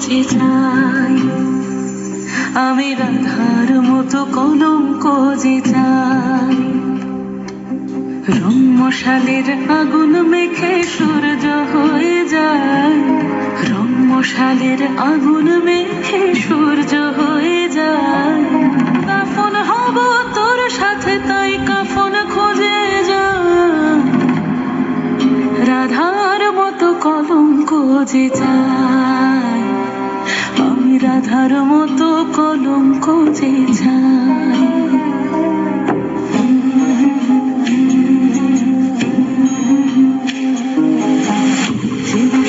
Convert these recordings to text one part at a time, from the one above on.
যে চাই, আমি রাধার মতো কলঙ্ক যে চাই। রং মশালের আগুন মেখে সূর্য হয়ে যায়, রং মশালের আগুন মেখে সূর্য হয়ে যায়। কাফন হব তোর সাথে, তাই কাফন খুঁজে যায়। রাধার মতো কলঙ্ক যে চাই, আমি রাধার মতো কলঙ্ক যে চাই।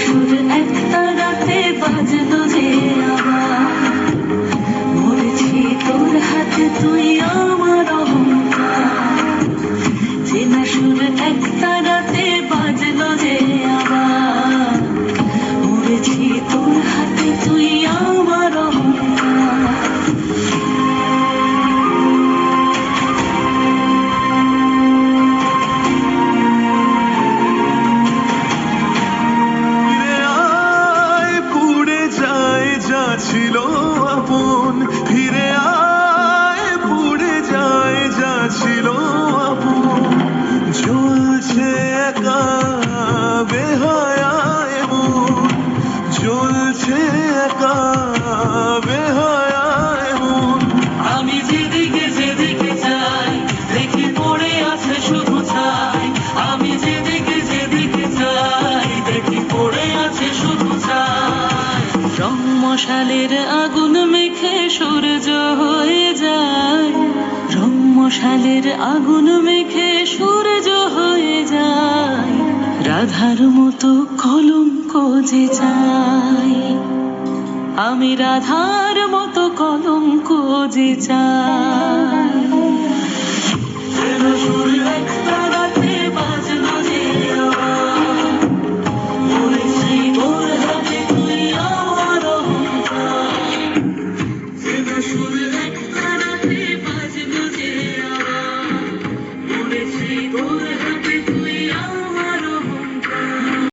সুর একটা রাতে বাজলো যে আবার, মরেছি তোর হাতে তুই আমার অহংকার। চেনা সুর একটা রাতে বাজলো যে আবার, মরেছি তোর হাতে তুই আমার অহংকার। ছিল আপন ফিরে আয়, পুড়ে যায় যা ছিল আপন। জ্বলছে একা বেহায়ায় মন, জ্বলছে একা বেহায়ায় মন। আমি যেদিকে যেদিকে যাই দেখি পড়ে আছে শুধু ছাই, আমি যেদিকে যেদিকে যাই দেখি পড়ে আছে শুধু ছাই। রং মশালের আগুন মেখে সূর্য হয়ে যায়, রং মশালের আগুন মেখে সূর্য হয়ে যায়। রাধার মতো কলঙ্ক যে চাই, আমি রাধার মতো কলঙ্ক যে চাই।